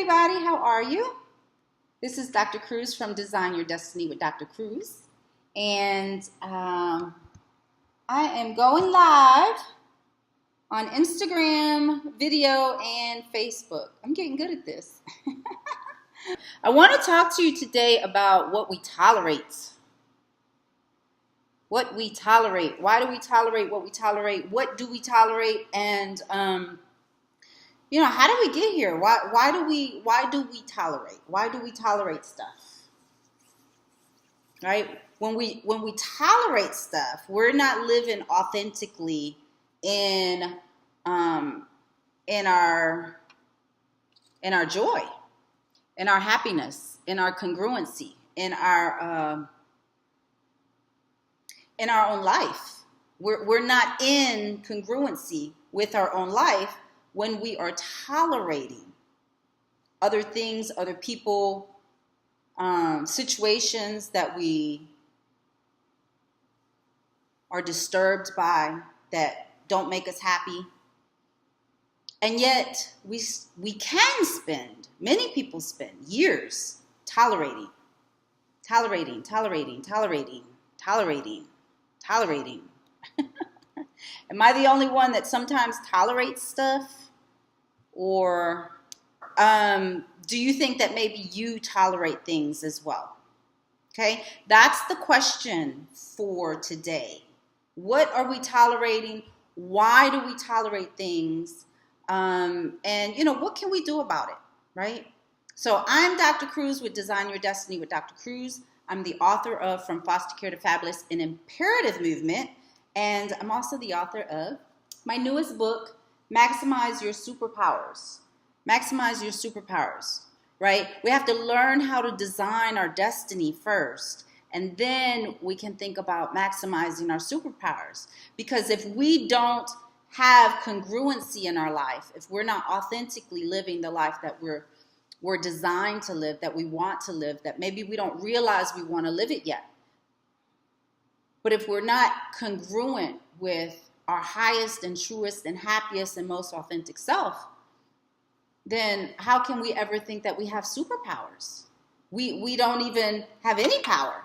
everybody, how are you? This is Dr. Cruz from Design Your Destiny with Dr. Cruz. And I am going live on Instagram, video, and Facebook. I'm getting good at this. I want to talk to you today about what we tolerate. What we tolerate. Why do we tolerate what we tolerate? What do we tolerate? And how do we get here? Why do we tolerate? Why do we tolerate stuff? Right? When we tolerate stuff, we're not living authentically in our joy, in our happiness, in our congruency, in our own life. We're not in congruency with our own life when we are tolerating other things, other people, situations that we are disturbed by, that don't make us happy. And yet we can spend, many people spend years tolerating. Am I the only one that sometimes tolerates stuff? Or do you think that maybe you tolerate things as well? Okay, that's the question for today. What are we tolerating? Why do we tolerate things? And what can we do about it, right? So I'm Dr. Cruz with Design Your Destiny with Dr. Cruz. I'm the author of From Foster Care to Fabulous, an Imperative Movement. And I'm also the author of my newest book, Maximize Your Superpowers. Maximize your superpowers, right? We have to learn how to design our destiny first, and then we can think about maximizing our superpowers. Because if we don't have congruency in our life, if we're not authentically living the life that we're designed to live, that we want to live, that maybe we don't realize we want to live it yet. But if we're not congruent with our highest and truest and happiest and most authentic self, then how can we ever think that we have superpowers? We don't even have any power.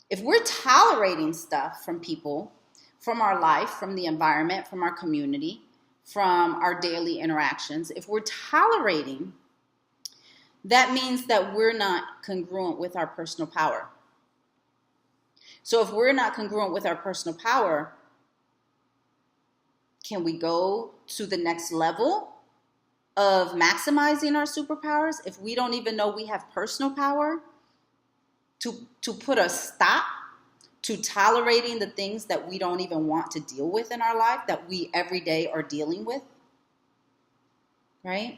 If we're tolerating stuff from people, from our life, from the environment, from our community, from our daily interactions, if we're tolerating, that means that we're not congruent with our personal power. So if we're not congruent with our personal power, can we go to the next level of maximizing our superpowers if we don't even know we have personal power to put a stop to tolerating the things that we don't even want to deal with in our life, that we every day are dealing with, right?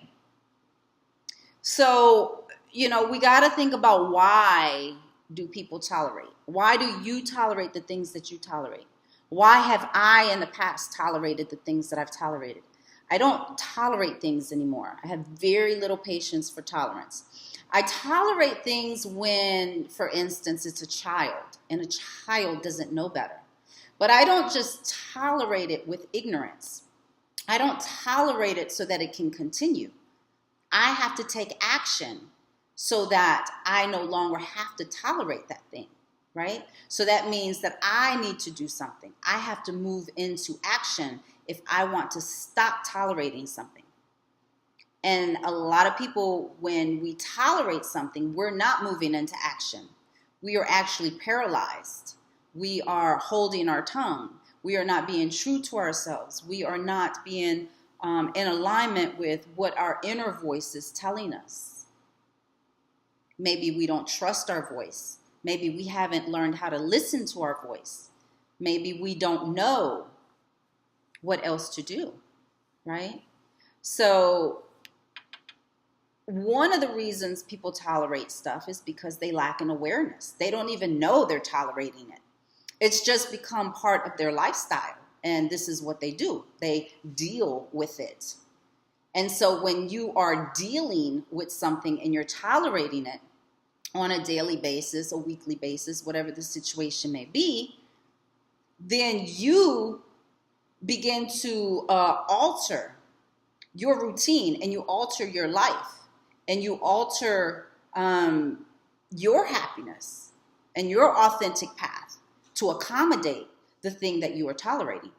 So, we got to think about, why do people tolerate? Why do you tolerate the things that you tolerate? Why have I in the past tolerated the things that I've tolerated? I don't tolerate things anymore. I have very little patience for tolerance. I tolerate things when, for instance, it's a child and a child doesn't know better. But I don't just tolerate it with ignorance. I don't tolerate it so that it can continue. I have to take action so that I no longer have to tolerate that thing, right? So that means that I need to do something. I have to move into action if I want to stop tolerating something. And a lot of people, when we tolerate something, we're not moving into action. We are actually paralyzed. We are holding our tongue. We are not being true to ourselves. We are not being in alignment with what our inner voice is telling us. Maybe we don't trust our voice. Maybe we haven't learned how to listen to our voice. Maybe we don't know what else to do, right? So one of the reasons people tolerate stuff is because they lack an awareness. They don't even know they're tolerating it. It's just become part of their lifestyle, and this is what they do. They deal with it. And so when you are dealing with something and you're tolerating it on a daily basis, a weekly basis, whatever the situation may be, then you begin to alter your routine and you alter your life. and you alter your happiness and your authentic path to accommodate the thing that you are tolerating.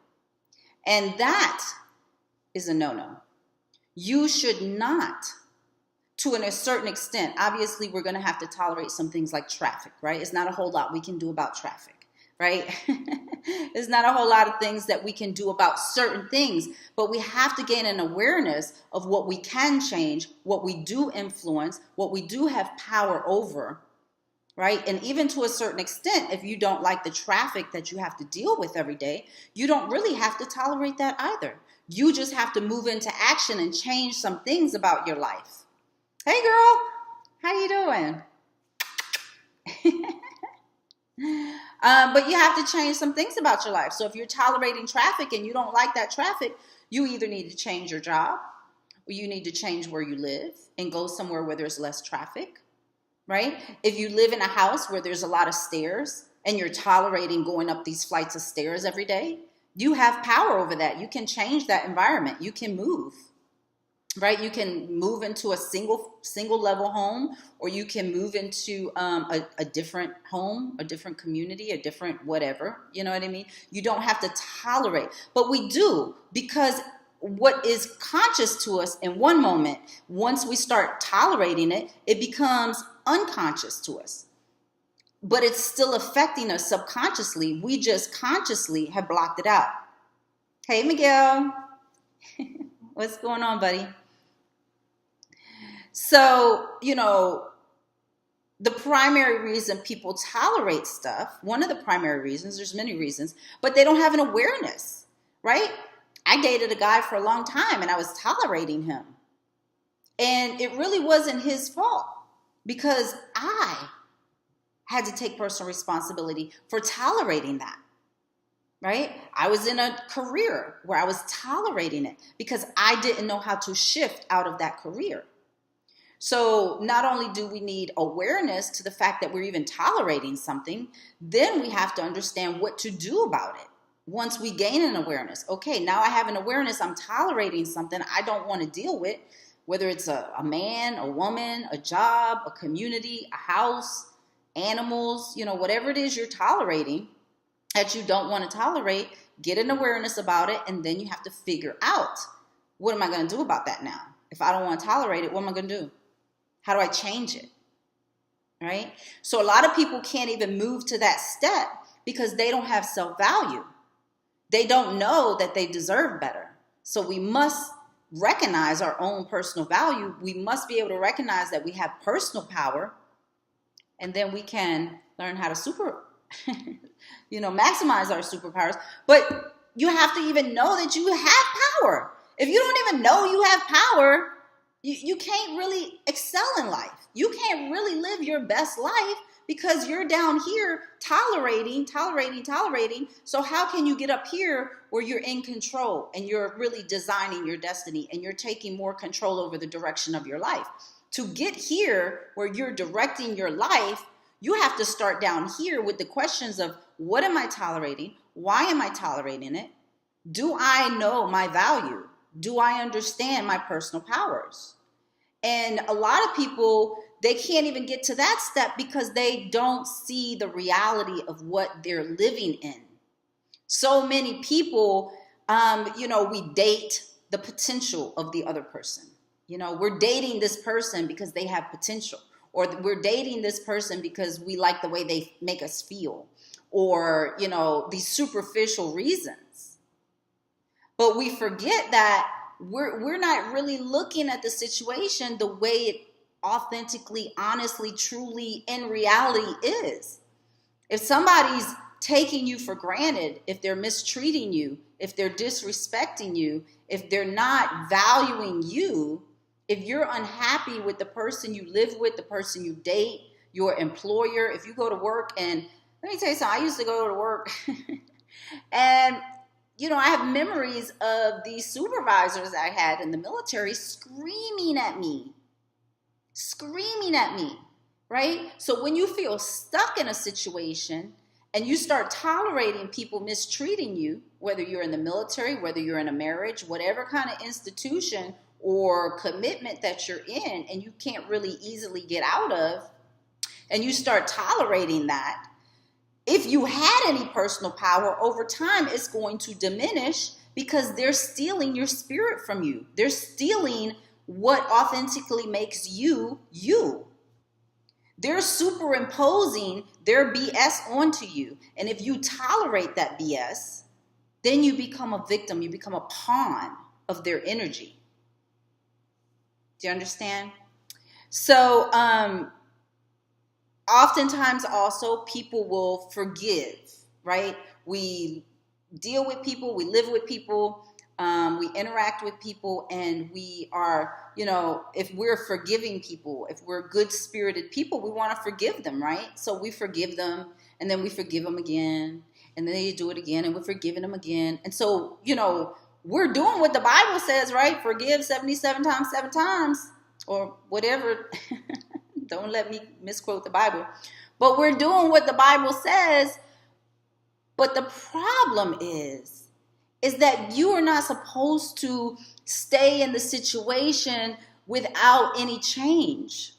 And that is a no-no. You should not, to a certain extent, obviously we're going to have to tolerate some things like traffic, right? It's not a whole lot we can do about traffic, right? There's not a whole lot of things that we can do about certain things, but we have to gain an awareness of what we can change, what we do influence, what we do have power over, right? And even to a certain extent, if you don't like the traffic that you have to deal with every day, you don't really have to tolerate that either. You just have to move into action and change some things about your life. Hey girl, how you doing? But you have to change some things about your life. So if you're tolerating traffic and you don't like that traffic, you either need to change your job or you need to change where you live and go somewhere where there's less traffic, right? If you live in a house where there's a lot of stairs and you're tolerating going up these flights of stairs every day, you have power over that. You can change that environment. You can move, right? You can move into a single level home, or you can move into a different home, a different community, a different whatever. You know what I mean? You don't have to tolerate, but we do, because what is conscious to us in one moment, once we start tolerating it, it becomes unconscious to us. But it's still affecting us subconsciously. We just consciously have blocked it out. Hey, Miguel. What's going on, buddy? So, the primary reason people tolerate stuff, one of the primary reasons, there's many reasons, but they don't have an awareness, right? I dated a guy for a long time and I was tolerating him. And it really wasn't his fault, because I had to take personal responsibility for tolerating that, right? I was in a career where I was tolerating it because I didn't know how to shift out of that career. So not only do we need awareness to the fact that we're even tolerating something, then we have to understand what to do about it. Once we gain an awareness, okay, now I have an awareness, I'm tolerating something I don't want to deal with, whether it's a man, a woman, a job, a community, a house, animals, whatever it is you're tolerating that you don't want to tolerate, get an awareness about it, and then you have to figure out, what am I going to do about that now? If I don't want to tolerate it, what am I going to do? How do I change it? Right? So a lot of people can't even move to that step because they don't have self-value. They don't know that they deserve better. So we must recognize our own personal value. We must be able to recognize that we have personal power, and then we can learn how to maximize our superpowers. But you have to even know that you have power. If you don't even know you have power, you can't really excel in life. You can't really live your best life because you're down here tolerating. So how can you get up here where you're in control and you're really designing your destiny and you're taking more control over the direction of your life? To get here where you're directing your life, you have to start down here with the questions of, what am I tolerating? Why am I tolerating it? Do I know my value? Do I understand my personal powers? And a lot of people, they can't even get to that step because they don't see the reality of what they're living in. So many people, we date the potential of the other person. We're dating this person because they have potential, or we're dating this person because we like the way they make us feel, or, these superficial reasons. But we forget that we're not really looking at the situation the way it authentically, honestly, truly, in reality is. If somebody's taking you for granted, if they're mistreating you, if they're disrespecting you, if they're not valuing you, if you're unhappy with the person you live with, the person you date, your employer, if you go to work, and let me tell you something, I used to go to work and I have memories of these supervisors I had in the military screaming at me, right? So when you feel stuck in a situation and you start tolerating people mistreating you, whether you're in the military, whether you're in a marriage, whatever kind of institution or commitment that you're in and you can't really easily get out of, and you start tolerating that, if you had any personal power, over time it's going to diminish because they're stealing your spirit from you. They're stealing what authentically makes you, you. They're superimposing their BS onto you. And if you tolerate that BS, then you become a victim. You become a pawn of their energy. Do you understand? So, oftentimes also people will forgive, right? We deal with people, we live with people, we interact with people, and we are, if we're forgiving people, if we're good-spirited people, we want to forgive them, right? So we forgive them, and then we forgive them again, and then they do it again, and we're forgiving them again. And so, we're doing what the Bible says, right? Forgive 77 times, 7 times, or whatever. Don't let me misquote the Bible. But we're doing what the Bible says. But the problem is that you are not supposed to stay in the situation without any change.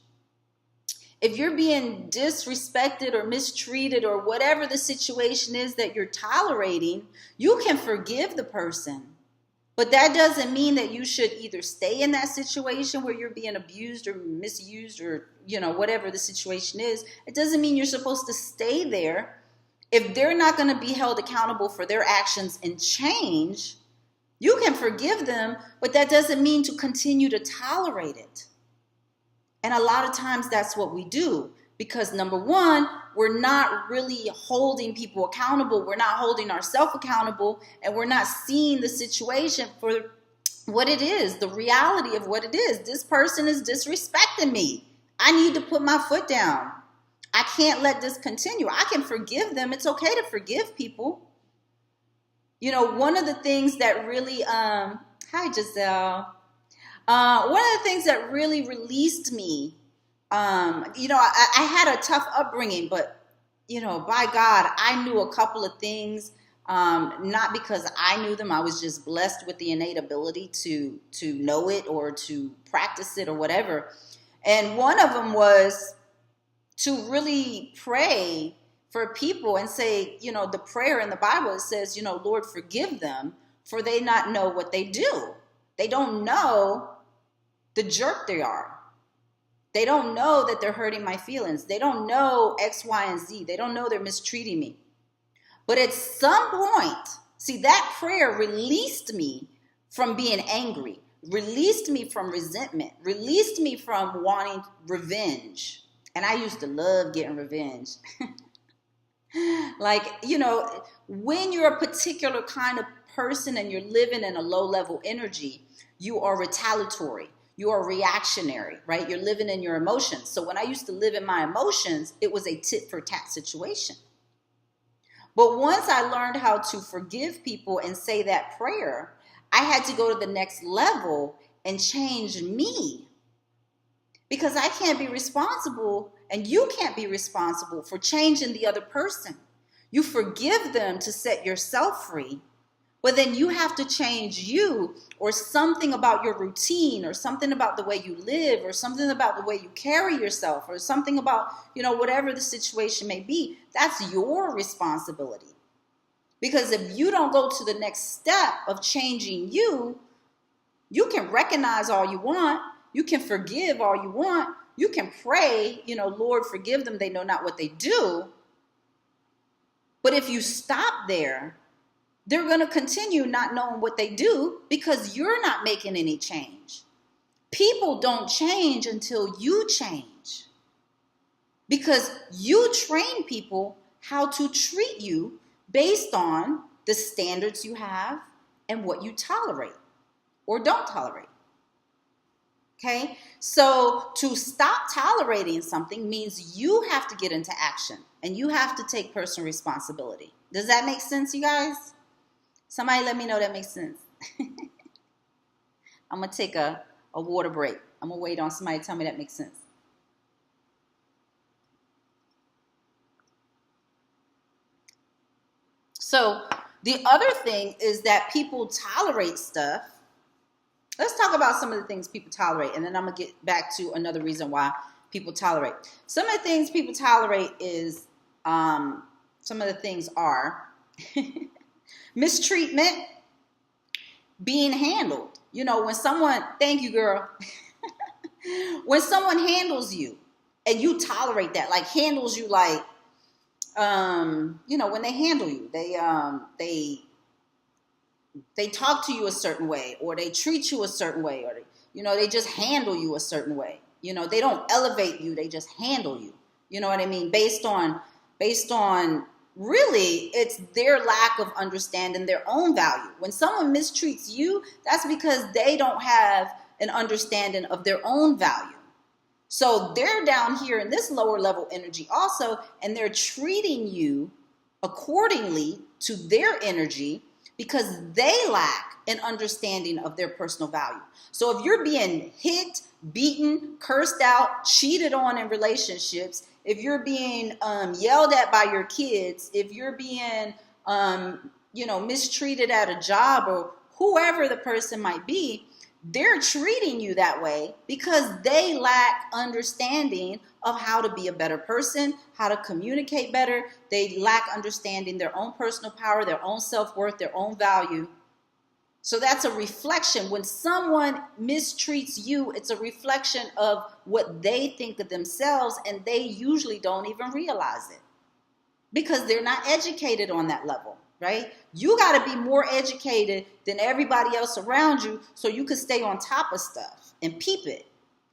If you're being disrespected or mistreated or whatever the situation is that you're tolerating, you can forgive the person. But that doesn't mean that you should either stay in that situation where you're being abused or misused or, whatever the situation is. It doesn't mean you're supposed to stay there. If they're not going to be held accountable for their actions and change, you can forgive them, but that doesn't mean to continue to tolerate it. And a lot of times that's what we do. Because number one, we're not really holding people accountable. We're not holding ourselves accountable, and we're not seeing the situation for what it is, the reality of what it is. This person is disrespecting me. I need to put my foot down. I can't let this continue. I can forgive them. It's okay to forgive people. One of the things that really, hi Giselle. One of the things that really released me, I had a tough upbringing, but, by God, I knew a couple of things, not because I knew them. I was just blessed with the innate ability to know it or to practice it or whatever. And one of them was to really pray for people and say, the prayer in the Bible, it says, Lord, forgive them, for they not know what they do. They don't know the jerk they are. They don't know that they're hurting my feelings. They don't know X, Y, and Z. They don't know they're mistreating me. But at some point, see, that prayer released me from being angry, released me from resentment, released me from wanting revenge. And I used to love getting revenge. When you're a particular kind of person and you're living in a low-level energy, you are retaliatory. You are reactionary, right? You're living in your emotions. So when I used to live in my emotions, it was a tit-for-tat situation. But once I learned how to forgive people and say that prayer, I had to go to the next level and change me. Because I can't be responsible, and you can't be responsible for changing the other person. You forgive them to set yourself free, but then you have to change you, or something about your routine, or something about the way you live, or something about the way you carry yourself, or something about, whatever the situation may be. That's your responsibility. Because if you don't go to the next step of changing you can recognize all you want. You can forgive all you want. You can pray, Lord, forgive them. They know not what they do. But if you stop there, they're going to continue not knowing what they do because you're not making any change. People don't change until you change. Because you train people how to treat you based on the standards you have and what you tolerate or don't tolerate. Okay? So to stop tolerating something means you have to get into action and you have to take personal responsibility. Does that make sense, you guys? Somebody let me know that makes sense. I'm going to take a water break. I'm going to wait on somebody to tell me that makes sense. So the other thing is that people tolerate stuff Let's talk about some of the things people tolerate, and then I'm going to get back to another reason why people tolerate. Some of the things people tolerate is, some of the things are mistreatment, being handled. You know, when someone, thank you, girl. When someone handles you and you tolerate that, like handles you like, you know, when they handle you, they talk to you a certain way, or they treat you a certain way, or you know, they just handle you a certain way. You know, they don't elevate you, they just handle you. You know what I mean? Based on really, it's their lack of understanding their own value. When someone mistreats you, that's because they don't have an understanding of their own value. So they're down here in this lower level energy also, and they're treating you accordingly to their energy because they lack an understanding of their personal value. So if you're being hit, beaten, cursed out, cheated on in relationships, if you're being yelled at by your kids, if you're being, you know, mistreated at a job, or whoever the person might be, they're treating you that way because they lack understanding of how to be a better person, how to communicate better. They lack understanding their own personal power, their own self-worth, their own value. So that's a reflection. When someone mistreats you, it's a reflection of what they think of themselves, and they usually don't even realize it because they're not educated on that level. Right? You got to be more educated than everybody else around you so you can stay on top of stuff and peep it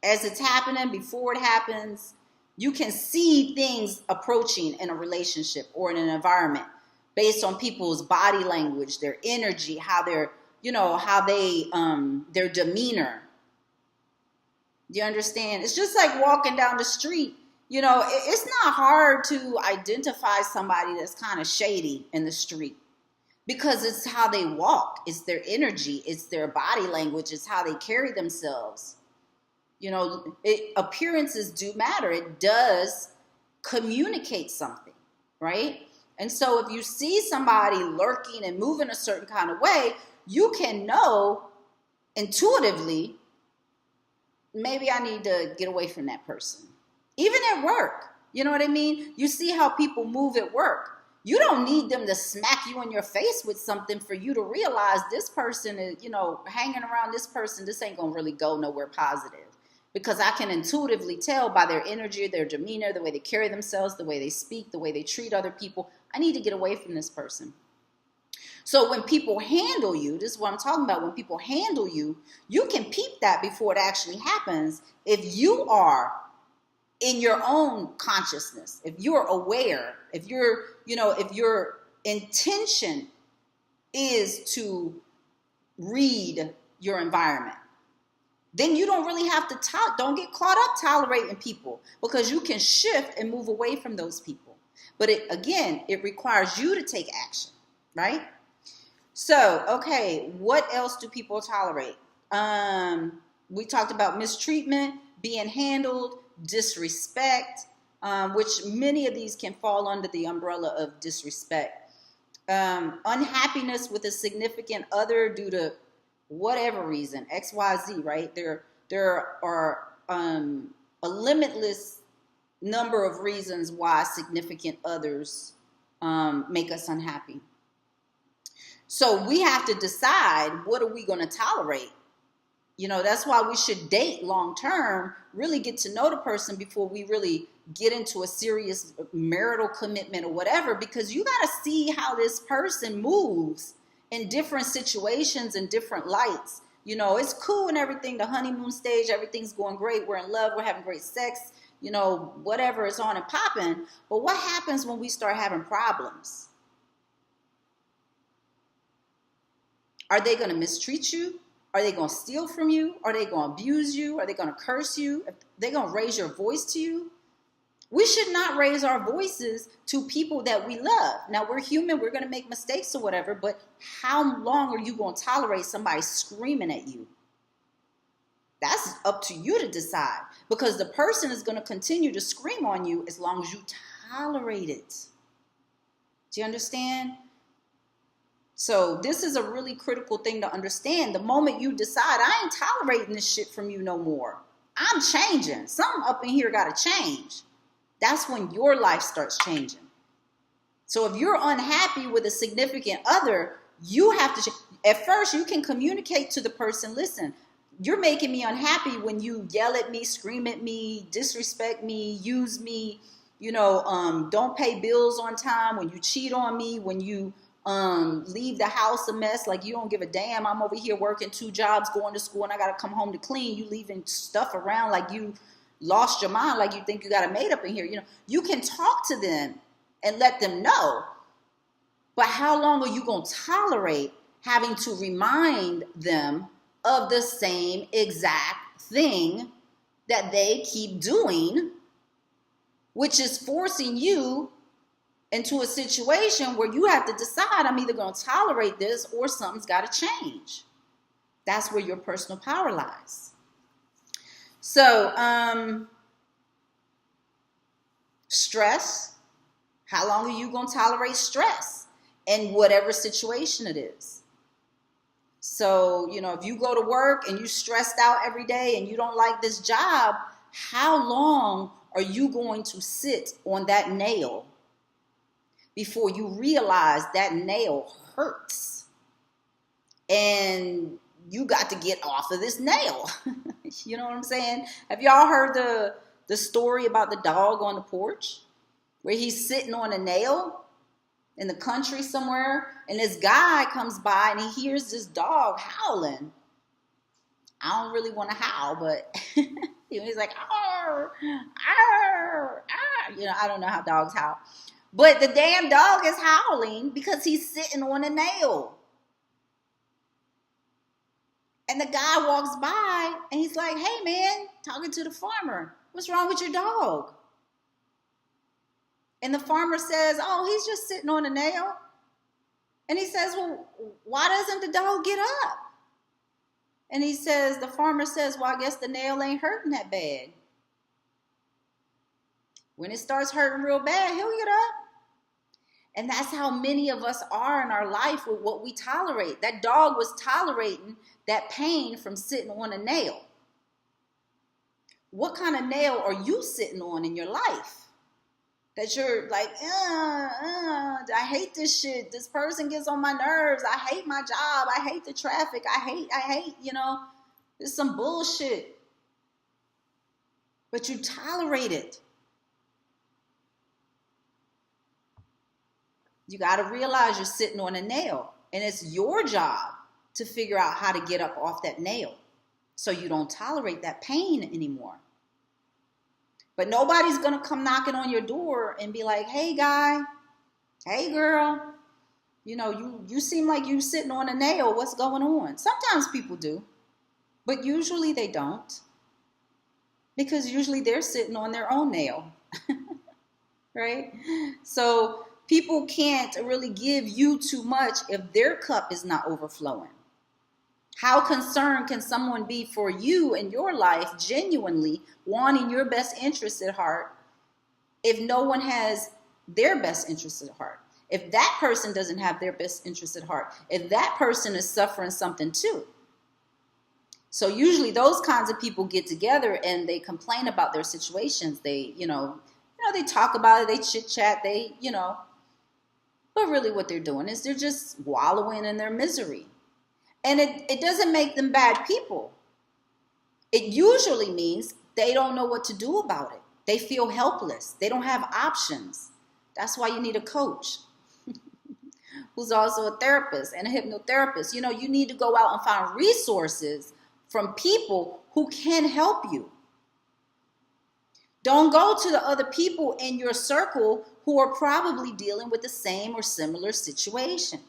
as it's happening, before it happens. You can see things approaching in a relationship or in an environment based on people's body language, their energy, how they're, you know, how they, their demeanor. Do you understand? It's just like walking down the street. You know, it's not hard to identify somebody that's kind of shady in the street because it's how they walk. It's their energy. It's their body language. It's how they carry themselves. You know, appearances do matter. It does communicate something, right? And so if you see somebody lurking and moving a certain kind of way, you can know intuitively, maybe I need to get away from that person. Even at work, you know what I mean? You see how people move at work. You don't need them to smack you in your face with something for you to realize this person is, you know, hanging around this person, this ain't going to really go nowhere positive. Because I can intuitively tell by their energy, their demeanor, the way they carry themselves, the way they speak, the way they treat other people, I need to get away from this person. So when people handle you, this is what I'm talking about. When people handle you, you can peep that before it actually happens. If you are in your own consciousness, if you're aware, if you're, you know, if your intention is to read your environment, then you don't really have to don't get caught up tolerating people, because you can shift and move away from those people. But it requires you to take action, right? So, okay, what else do people tolerate? We talked about mistreatment, being handled, disrespect, which many of these can fall under the umbrella of disrespect. Unhappiness with a significant other due to whatever reason, XYZ, right? There are a limitless number of reasons why significant others make us unhappy. So we have to decide, what are we going to tolerate? You know, that's why we should date long term, really get to know the person before we really get into a serious marital commitment or whatever, because you got to see how this person moves in different situations and different lights. You know, it's cool and everything, the honeymoon stage, everything's going great, we're in love, we're having great sex, you know, whatever is on and popping. But what happens when we start having problems? Are they going to mistreat you? Are they going to steal from you? Are they going to abuse you? Are they going to curse you? Are they going to raise your voice to you? We should not raise our voices to people that we love. Now, we're human. We're going to make mistakes or whatever, but how long are you going to tolerate somebody screaming at you? That's up to you to decide, because the person is going to continue to scream on you as long as you tolerate it. Do you understand? So this is a really critical thing to understand. The moment you decide, I ain't tolerating this shit from you no more, I'm changing. Something up in here got to change. That's when your life starts changing. So if you're unhappy with a significant other, you have to, at first you can communicate to the person, listen, you're making me unhappy when you yell at me, scream at me, disrespect me, use me, don't pay bills on time, when you cheat on me, when you leave the house a mess, like you don't give a damn. I'm over here working 2 jobs, going to school, and I got to come home to clean. You leaving stuff around like you lost your mind, like you think you got it made up in here. You can talk to them and let them know. But how long are you going to tolerate having to remind them of the same exact thing that they keep doing, which is forcing you into a situation where you have to decide, I'm either going to tolerate this or something's got to change. That's where your personal power lies. So, stress. How long are you going to tolerate stress in whatever situation it is? So, if you go to work and you stressed out every day and you don't like this job, how long are you going to sit on that nail before you realize that nail hurts and you got to get off of this nail? You know what I'm saying? Have y'all heard the story about the dog on the porch where he's sitting on a nail in the country somewhere, and this guy comes by and he hears this dog howling? I don't really want to howl, but he's like, arr, arr, arr. I don't know how dogs howl. But the damn dog is howling because he's sitting on a nail. And the guy walks by and he's like, hey man, talking to the farmer, what's wrong with your dog? And the farmer says, oh, he's just sitting on a nail. And he says, well, why doesn't the dog get up? And the farmer says, well, I guess the nail ain't hurting that bad. When it starts hurting real bad, he'll get up. And that's how many of us are in our life with what we tolerate. That dog was tolerating that pain from sitting on a nail. What kind of nail are you sitting on in your life? That you're like, I hate this shit. This person gets on my nerves. I hate my job. I hate the traffic. I hate, this is some bullshit. But you tolerate it. You got to realize you're sitting on a nail, and it's your job to figure out how to get up off that nail so you don't tolerate that pain anymore. But nobody's going to come knocking on your door and be like, hey, guy, hey, girl, you seem like you're sitting on a nail. What's going on? Sometimes people do, but usually they don't, because usually they're sitting on their own nail, right? So people can't really give you too much if their cup is not overflowing. How concerned can someone be for you in your life, genuinely wanting your best interests at heart, if no one has their best interests at heart? If that person doesn't have their best interests at heart, if that person is suffering something too. So usually those kinds of people get together and they complain about their situations. They, they talk about it, they chit chat, but really what they're doing is they're just wallowing in their misery. And it doesn't make them bad people. It usually means they don't know what to do about it. They feel helpless. They don't have options. That's why you need a coach who's also a therapist and a hypnotherapist. You need to go out and find resources from people who can help you. Don't go to the other people in your circle who are probably dealing with the same or similar situations.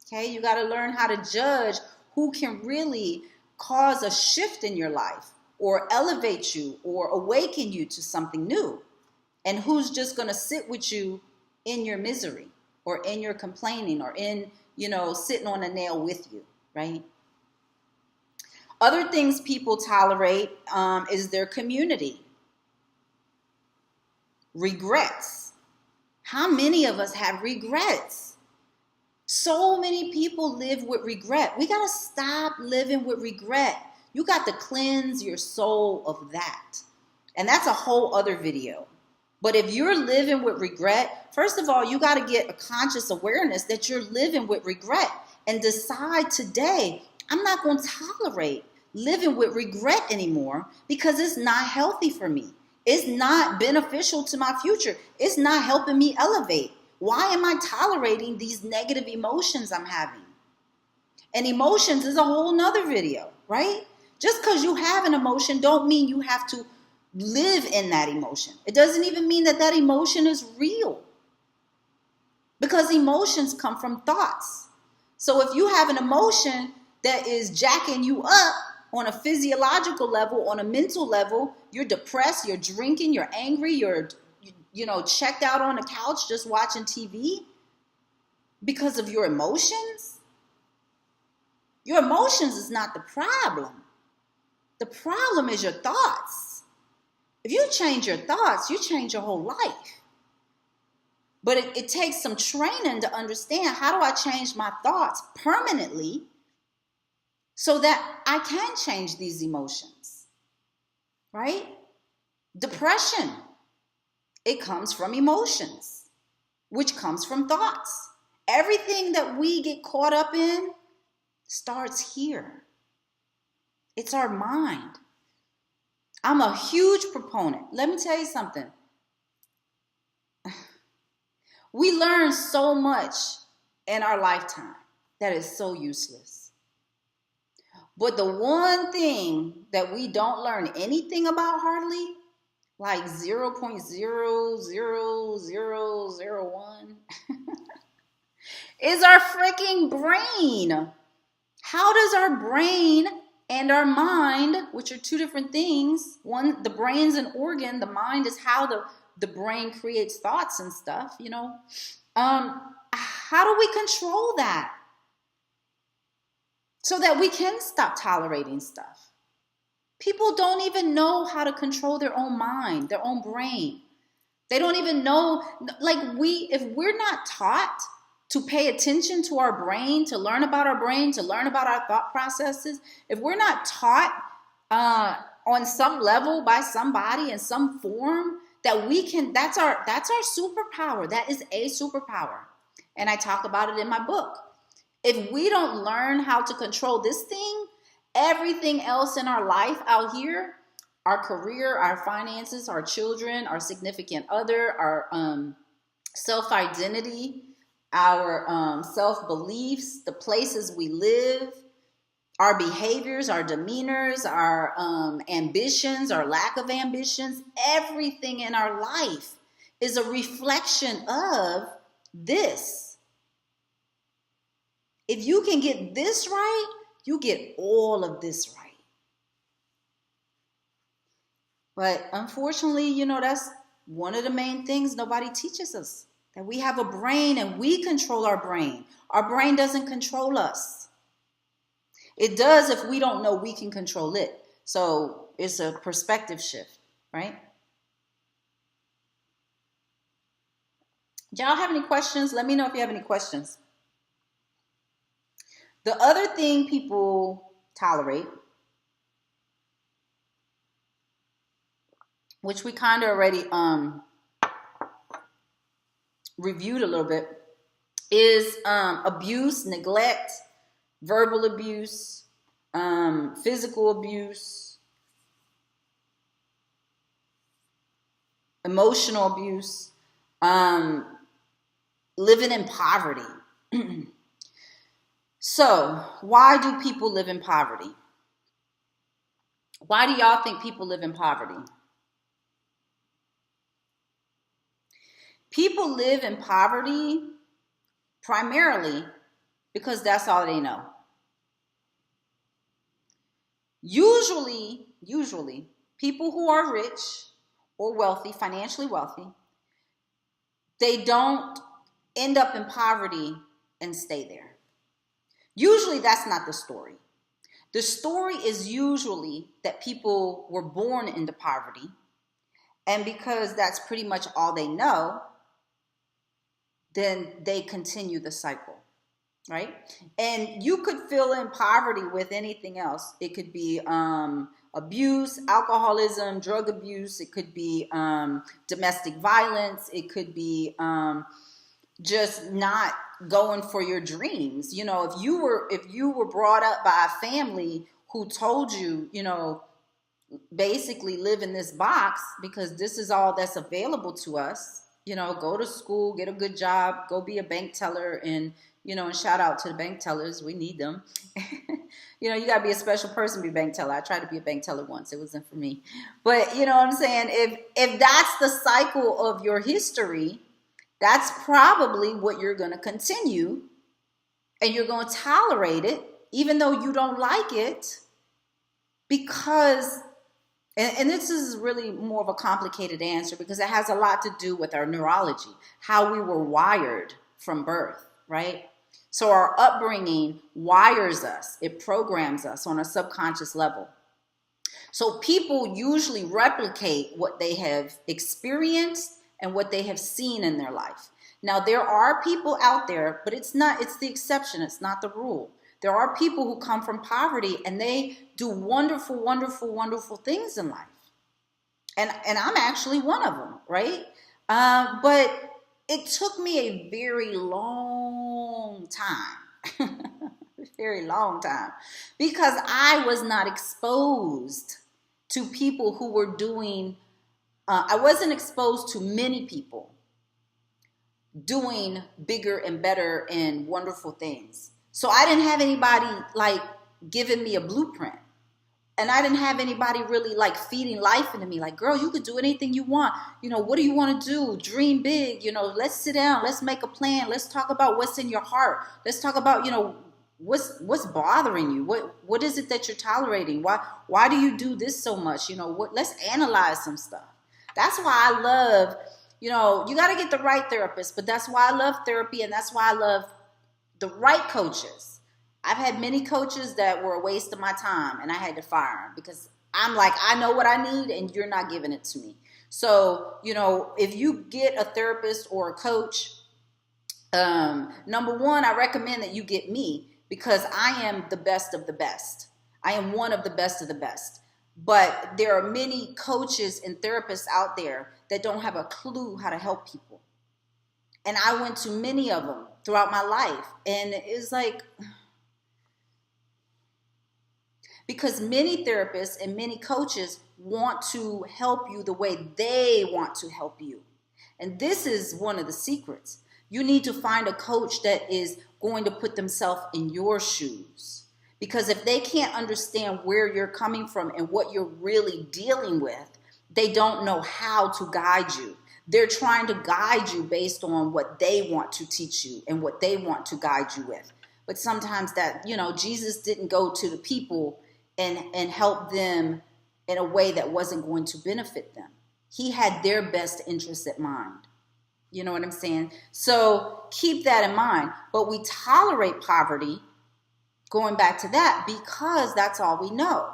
Okay, you got to learn how to judge who can really cause a shift in your life or elevate you or awaken you to something new, and who's just going to sit with you in your misery or in your complaining or in, sitting on a nail with you, right? Other things people tolerate is their community. Regrets. How many of us have regrets? So many people live with regret. We got to stop living with regret. You got to cleanse your soul of that. And that's a whole other video. But if you're living with regret, first of all, you got to get a conscious awareness that you're living with regret and decide today, I'm not going to tolerate living with regret anymore because it's not healthy for me. It's not beneficial to my future. It's not helping me elevate. Why am I tolerating these negative emotions I'm having? And emotions is a whole nother video, right? Just because you have an emotion don't mean you have to live in that emotion. It doesn't even mean that that emotion is real. Because emotions come from thoughts. So if you have an emotion that is jacking you up on a physiological level, on a mental level, you're depressed, you're drinking, you're angry, you're checked out on the couch just watching TV because of your emotions. Your emotions is not the problem. The problem is your thoughts. If you change your thoughts, you change your whole life. But it takes some training to understand, how do I change my thoughts permanently so that I can change these emotions, right? Depression, it comes from emotions, which comes from thoughts. Everything that we get caught up in starts here. It's our mind. I'm a huge proponent. Let me tell you something. We learn so much in our lifetime that is so useless. But the one thing that we don't learn anything about hardly, like 0.00001, is our freaking brain. How does our brain and our mind, which are two different things, one, the brain's an organ, the mind is how the brain creates thoughts and stuff, how do we control that so that we can stop tolerating stuff? People don't even know how to control their own mind, their own brain. They don't even know, if we're not taught to pay attention to our brain, to learn about our brain, to learn about our thought processes, if we're not taught on some level by somebody in some form that we can, that's our superpower. That is a superpower. And I talk about it in my book. If we don't learn how to control this thing, everything else in our life out here, our career, our finances, our children, our significant other, our self-identity, our self-beliefs, the places we live, our behaviors, our demeanors, our ambitions, our lack of ambitions, everything in our life is a reflection of this. If you can get this right, you get all of this right. But unfortunately, that's one of the main things nobody teaches us, that we have a brain and we control our brain. Our brain doesn't control us. It does if we don't know we can control it. So it's a perspective shift, right? Do y'all have any questions? Let me know if you have any questions. The other thing people tolerate, which we kind of already reviewed a little bit, is abuse, neglect, verbal abuse, physical abuse, emotional abuse, living in poverty. So, why do people live in poverty? Why do y'all think people live in poverty? People live in poverty primarily because that's all they know. Usually, people who are rich or wealthy, financially wealthy, they don't end up in poverty and stay there. Usually that's not the story. The story is usually that people were born into poverty, and because that's pretty much all they know, then they continue the cycle. right? And you could fill in poverty with anything else. It could be abuse, alcoholism, drug abuse. It could be domestic violence. It could be just not going for your dreams. If you were brought up by a family who told you, basically live in this box because this is all that's available to us. Go to school, get a good job, go be a bank teller, and shout out to the bank tellers. We need them. You got to be a special person to be a bank teller. I tried to be a bank teller once. It wasn't for me. But you know what I'm saying? If that's the cycle of your history, that's probably what you're going to continue, and you're going to tolerate it even though you don't like it, because and this is really more of a complicated answer because it has a lot to do with our neurology, how we were wired from birth, right? So our upbringing wires us, it programs us on a subconscious level. So people usually replicate what they have experienced and what they have seen in their life. Now, there are people out there, but it's the exception, it's not the rule. There are people who come from poverty and they do wonderful, wonderful, wonderful things in life. And I'm actually one of them, right? But it took me a very long time, very long time, because I was not exposed to people who were doing, I wasn't exposed to many people doing bigger and better and wonderful things. So I didn't have anybody like giving me a blueprint. And I didn't have anybody really like feeding life into me. Like, girl, you could do anything you want. What do you want to do? Dream big. Let's sit down. Let's make a plan. Let's talk about what's in your heart. Let's talk about, what's bothering you. What is it that you're tolerating? Why do you do this so much? Let's analyze some stuff. That's why I love, you got to get the right therapist, but that's why I love therapy, and that's why I love the right coaches. I've had many coaches that were a waste of my time, and I had to fire them because I'm like, I know what I need, and you're not giving it to me. So, if you get a therapist or a coach, number one, I recommend that you get me because I am the best of the best. I am one of the best of the best. But there are many coaches and therapists out there that don't have a clue how to help people. And I went to many of them throughout my life. And it's like, because many therapists and many coaches want to help you the way they want to help you. And this is one of the secrets. You need to find a coach that is going to put themselves in your shoes. Because if they can't understand where you're coming from and what you're really dealing with, they don't know how to guide you. They're trying to guide you based on what they want to teach you and what they want to guide you with. But sometimes that, Jesus didn't go to the people and help them in a way that wasn't going to benefit them. He had their best interests at mind. You know what I'm saying? So keep that in mind. But we tolerate poverty, going back to that, because that's all we know.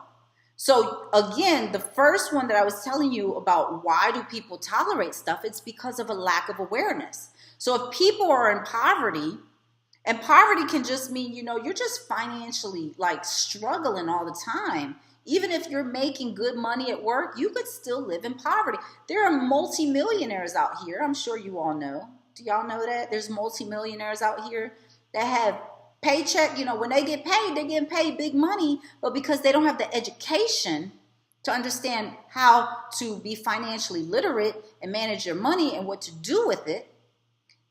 So again, the first one that I was telling you about, why do people tolerate stuff? It's because of a lack of awareness. So if people are in poverty, and poverty can just mean, you're just financially like struggling all the time. Even if you're making good money at work, you could still live in poverty. There are multimillionaires out here. I'm sure you all know. Do y'all know that? There's multimillionaires out here that have paycheck, when they get paid, they're getting paid big money, but because they don't have the education to understand how to be financially literate and manage their money and what to do with it,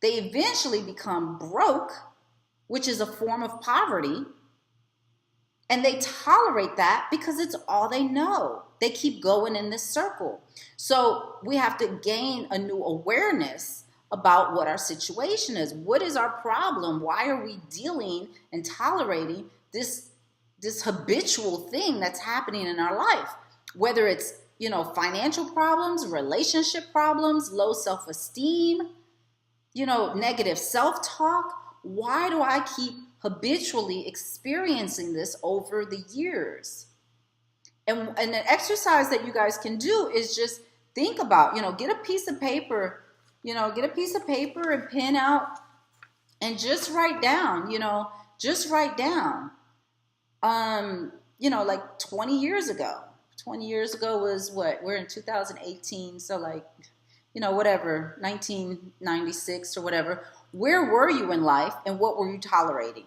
they eventually become broke, which is a form of poverty, and they tolerate that because it's all they know. They keep going in this circle. So we have to gain a new awareness about what our situation is. What is our problem? Why are we dealing and tolerating this habitual thing that's happening in our life? Whether it's, financial problems, relationship problems, low self-esteem, negative self-talk. Why do I keep habitually experiencing this over the years? And an exercise that you guys can do is just think about, get a piece of paper, and pen out And just write down, just write down, like 20 years ago. 20 years ago was what? We're in 2018. So like, whatever, 1996 or whatever. Where were you in life and what were you tolerating?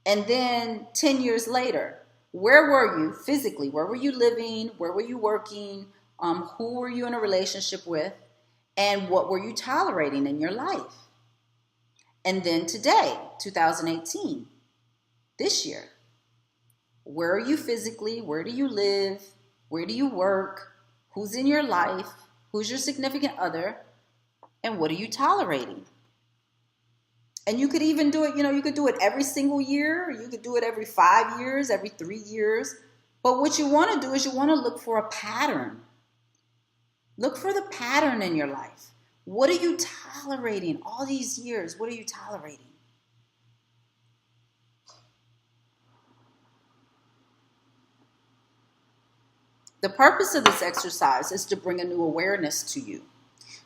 And then 10 years later, where were you physically? Where were you living? Where were you working? Who were you in a relationship with? And what were you tolerating in your life? And then today, 2018, this year, where are you physically? Where do you live? Where do you work? Who's in your life? Who's your significant other? And what are you tolerating? And you could even do it, you could do it every single year. Or you could do it every 5 years, every 3 years. But what you want to do is you want to look for a pattern. Look for the pattern in your life. What are you tolerating all these years? What are you tolerating? The purpose of this exercise is to bring a new awareness to you.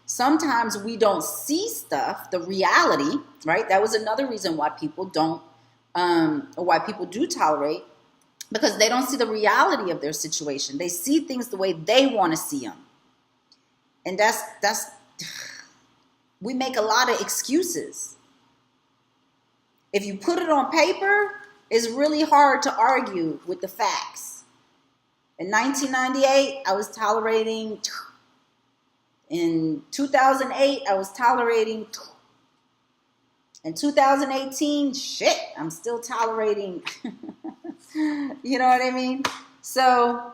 Sometimes we don't see stuff, the reality, right? That was another reason why people don't, or why people do tolerate, because they don't see the reality of their situation. They see things the way they want to see them. And we make a lot of excuses. If you put it on paper, it's really hard to argue with the facts. In 1998, I was tolerating. In 2008, I was tolerating. In 2018, shit, I'm still tolerating. You know what I mean? So,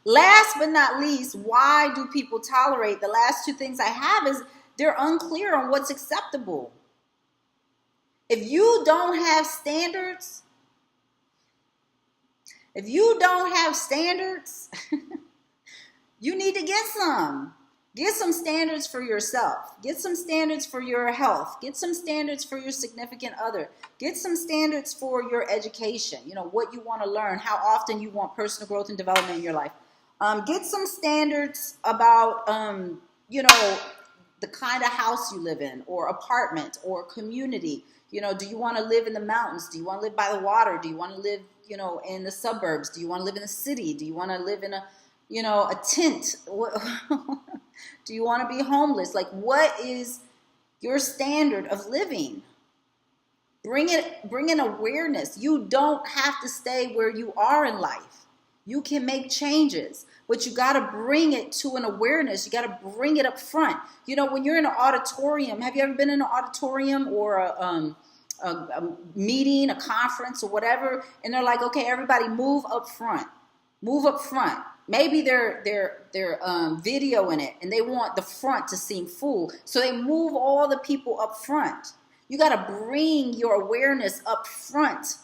last but not least, why do people tolerate? The last two things I have is they're unclear on what's acceptable. If you don't have standards, you need to get some. Get some standards for yourself. Get some standards for your health. Get some standards for your significant other. Get some standards for your education. What you want to learn, how often you want personal growth and development in your life. Get some standards about, the kind of house you live in or apartment or community. Do you want to live in the mountains? Do you want to live by the water? Do you want to live, in the suburbs? Do you want to live in the city? Do you want to live in a tent? Do you want to be homeless? Like, what is your standard of living? Bring in awareness. You don't have to stay where you are in life. You can make changes, but you got to bring it to an awareness. You got to bring it up front. When you're in an auditorium, have you ever been in an auditorium or a meeting, a conference or whatever? And they're like, okay, everybody move up front. Move up front. Maybe they're videoing it and they want the front to seem full. So they move all the people up front. You got to bring your awareness up front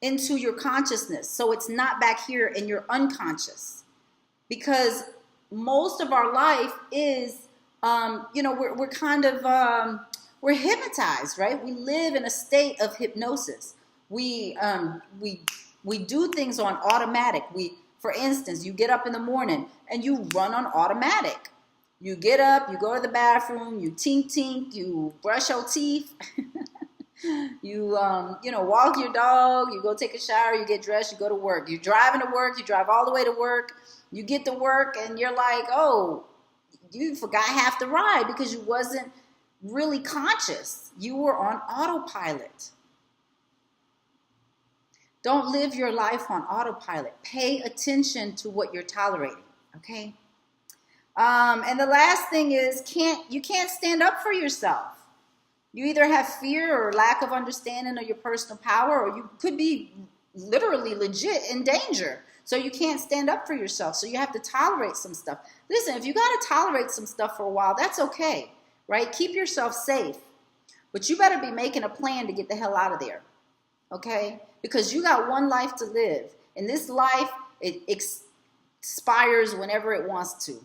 into your consciousness. So it's not back here in your unconscious. Because most of our life is, we're kind of, we're hypnotized, right? We live in a state of hypnosis. We do things on automatic. For instance, you get up in the morning and you run on automatic. You get up, you go to the bathroom, you tink, you brush your teeth, you walk your dog, you go take a shower, you get dressed, you go to work. You're driving to work, you drive all the way to work, you get to work and you're like, oh, you forgot half the ride because you wasn't really conscious. You were on autopilot. Don't live your life on autopilot. Pay attention to what you're tolerating, okay? And the last thing is you can't stand up for yourself. You either have fear or lack of understanding of your personal power, or you could be literally legit in danger. So you can't stand up for yourself. So you have to tolerate some stuff. Listen, if you got to tolerate some stuff for a while, that's okay, right? Keep yourself safe. But you better be making a plan to get the hell out of there, okay? Because you got one life to live. And this life, it expires whenever it wants to.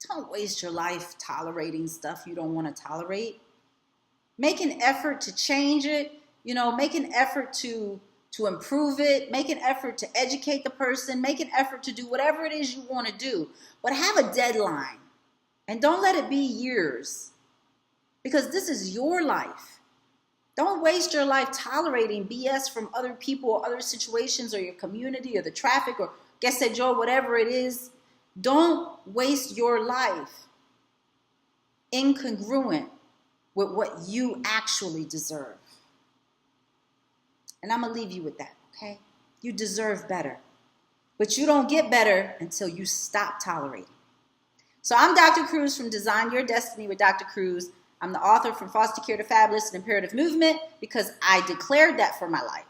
Don't waste your life tolerating stuff you don't want to tolerate. Make an effort to change it. Make an effort to improve it. Make an effort to educate the person. Make an effort to do whatever it is you want to do. But have a deadline. And don't let it be years. because this is your life. Don't waste your life tolerating BS from other people or other situations or your community or the traffic or qué sé yo, whatever it is. Don't waste your life incongruent with what you actually deserve. And I'm going to leave you with that, okay? You deserve better. But you don't get better until you stop tolerating. So I'm Dr. Cruz from Design Your Destiny with Dr. Cruz. I'm the author from Foster Care to Fabulous and Imperative Movement because I declared that for my life.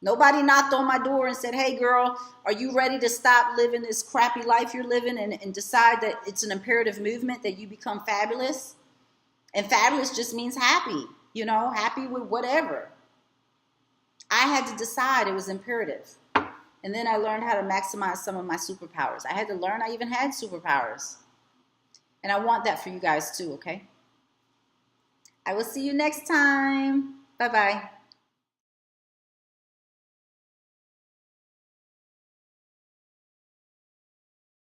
Nobody knocked on my door and said, hey, girl, are you ready to stop living this crappy life you're living and decide that it's an imperative movement that you become fabulous? And fabulous just means happy, you know, happy with whatever. I had to decide it was imperative. And then I learned how to maximize some of my superpowers. I had to learn I even had superpowers. And I want that for you guys too, okay? I will see you next time. Bye-bye.